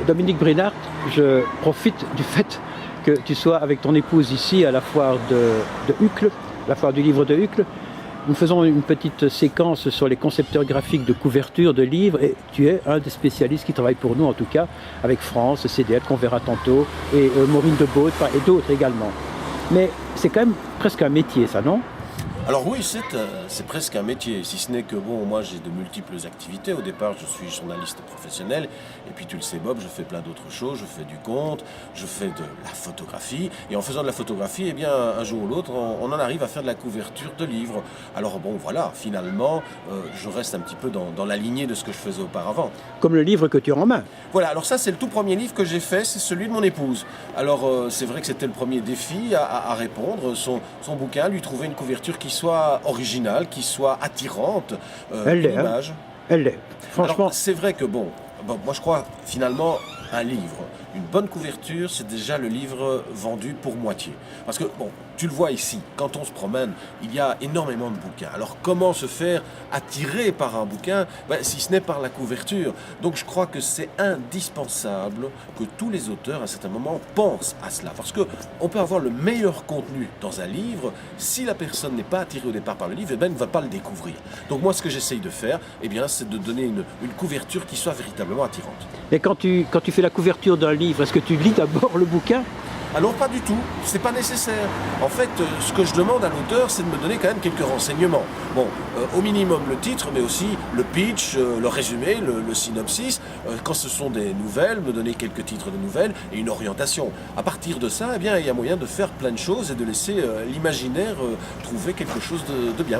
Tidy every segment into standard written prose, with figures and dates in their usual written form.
Dominique Brinart, je profite du fait que tu sois avec ton épouse ici à la foire de Uccle, la foire du livre de Uccle. Nous faisons une petite séquence sur les concepteurs graphiques de couverture de livres et tu es un des spécialistes qui travaille pour nous en tout cas, avec France, CDL qu'on verra tantôt, et Maureen de Baud et d'autres également. Mais c'est quand même presque un métier ça, non ? Alors oui, c'est presque un métier, si ce n'est que bon, moi j'ai de multiples activités. Au départ, je suis journaliste professionnel, et puis tu le sais Bob, je fais plein d'autres choses, je fais du conte, je fais de la photographie, et en faisant de la photographie, eh bien, un jour ou l'autre, on en arrive à faire de la couverture de livres. Alors bon, voilà, finalement, je reste un petit peu dans la lignée de ce que je faisais auparavant. Comme le livre que tu as en main. Voilà, alors ça c'est le tout premier livre que j'ai fait, c'est celui de mon épouse. Alors c'est vrai que c'était le premier défi à répondre, son bouquin, lui trouver une couverture qui soit originale, qui soit attirante, Elle l'est, l'image. Elle l'est. Franchement. Alors, c'est vrai que bon, moi je crois finalement un livre, une bonne couverture, c'est déjà le livre vendu pour moitié. Parce que bon, tu le vois ici, quand on se promène, il y a énormément de bouquins. Alors comment se faire attirer par un bouquin, si ce n'est par la couverture. Donc je crois que c'est indispensable que tous les auteurs à un certain moment pensent à cela. Parce qu'on peut avoir le meilleur contenu dans un livre, si la personne n'est pas attirée au départ par le livre, elle ne va pas le découvrir. Donc moi ce que j'essaye de faire, c'est de donner une couverture qui soit véritablement attirante. Et quand tu fais la couverture d'un livre, est-ce que tu lis d'abord le bouquin ? Alors pas du tout, c'est pas nécessaire. En fait, ce que je demande à l'auteur, c'est de me donner quand même quelques renseignements. Bon, au minimum le titre, mais aussi le pitch, le résumé, le synopsis. Quand ce sont des nouvelles, me donner quelques titres de nouvelles et une orientation. À partir de ça, il y a moyen de faire plein de choses et de laisser l'imaginaire trouver quelque chose de bien.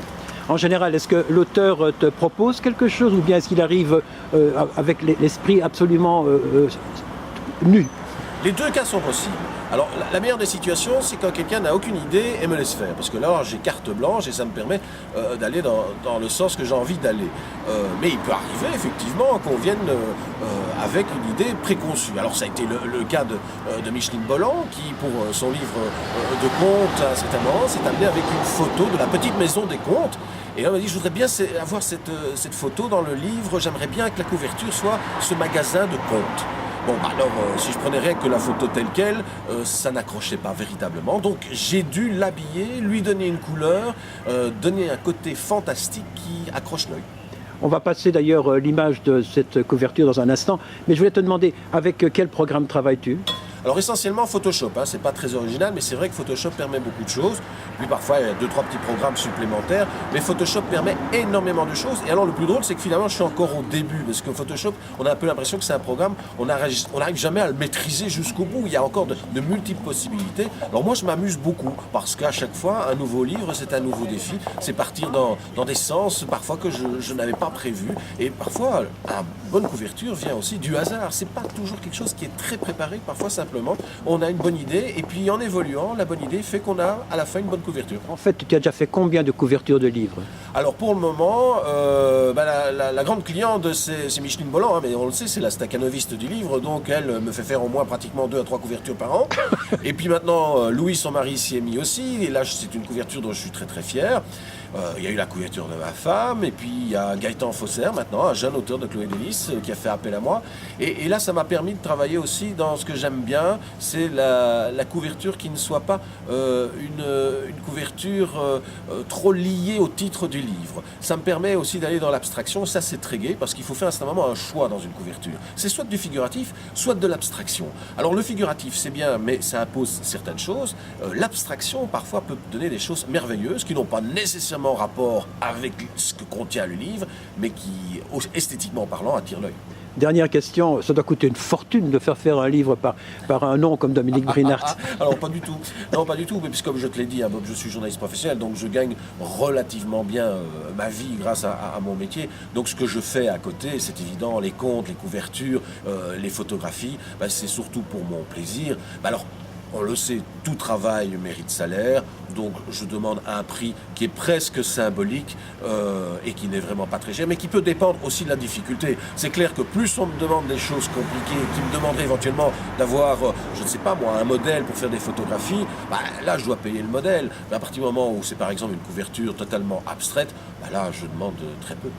En général, est-ce que l'auteur te propose quelque chose ou bien est-ce qu'il arrive avec l'esprit absolument nu ? Les deux cas sont possibles. Alors, la meilleure des situations, c'est quand quelqu'un n'a aucune idée et me laisse faire. Parce que là, j'ai carte blanche et ça me permet d'aller dans le sens que j'ai envie d'aller. Mais il peut arriver, effectivement, qu'on vienne avec une idée préconçue. Alors, ça a été le cas de Micheline Bolland, qui, pour son livre de contes, à un certain moment, s'est amenée avec une photo de la petite maison des contes. Et là, on m'a dit, je voudrais bien avoir cette photo dans le livre. J'aimerais bien que la couverture soit ce magasin de contes. Bon, alors, si je prenais rien que la photo telle qu'elle, ça n'accrochait pas véritablement. Donc, j'ai dû l'habiller, lui donner une couleur, donner un côté fantastique qui accroche l'œil. On va passer d'ailleurs l'image de cette couverture dans un instant. Mais je voulais te demander, avec quel programme travailles-tu ? Alors essentiellement Photoshop, c'est pas très original, mais c'est vrai que Photoshop permet beaucoup de choses. Puis parfois il y a 2-3 petits programmes supplémentaires, mais Photoshop permet énormément de choses. Et alors le plus drôle, c'est que finalement je suis encore au début, parce que Photoshop, on a un peu l'impression que c'est un programme, on n'arrive jamais à le maîtriser jusqu'au bout. Il y a encore de multiples possibilités. Alors moi je m'amuse beaucoup, parce qu'à chaque fois un nouveau livre, c'est un nouveau défi. C'est partir dans des sens parfois que je n'avais pas prévu. Et parfois, une bonne couverture vient aussi du hasard. C'est pas toujours quelque chose qui est très préparé, parfois simplement. On a une bonne idée et puis en évoluant, la bonne idée fait qu'on a à la fin une bonne couverture. En fait, tu as déjà fait combien de couvertures de livres ? Alors pour le moment, la grande cliente, c'est Micheline Bolland, mais on le sait, c'est la staccanoviste du livre, donc elle me fait faire au moins pratiquement 2 à 3 couvertures par an. Et puis maintenant, Louis, son mari, s'y est mis aussi, et là c'est une couverture dont je suis très très fier. Il y a eu la couverture de ma femme, et puis il y a Gaëtan Fosser maintenant, un jeune auteur de Chloé Délice, qui a fait appel à moi. Et là, ça m'a permis de travailler aussi dans ce que j'aime bien, c'est la couverture qui ne soit pas une couverture trop liée au titre du livre. Ça me permet aussi d'aller dans l'abstraction, ça c'est très gai, parce qu'il faut faire à ce moment un choix dans une couverture. C'est soit du figuratif, soit de l'abstraction. Alors le figuratif, c'est bien, mais ça impose certaines choses. L'abstraction, parfois, peut donner des choses merveilleuses, qui n'ont pas nécessairement rapport avec ce que contient le livre, mais qui, esthétiquement parlant, attire l'œil. Dernière question, ça doit coûter une fortune de faire un livre par un nom comme Dominique Brinart. Alors pas du tout, non pas du tout, mais puisque comme je te l'ai dit, Bob, je suis journaliste professionnel, donc je gagne relativement bien ma vie grâce à mon métier. Donc ce que je fais à côté, c'est évident, les contes, les couvertures, les photographies, c'est surtout pour mon plaisir. Alors, on le sait, tout travail mérite salaire, donc je demande un prix qui est presque symbolique et qui n'est vraiment pas très cher, mais qui peut dépendre aussi de la difficulté. C'est clair que plus on me demande des choses compliquées, qui me demanderait éventuellement d'avoir, je ne sais pas moi, un modèle pour faire des photographies, là je dois payer le modèle. Mais à partir du moment où c'est par exemple une couverture totalement abstraite, là je demande très peu.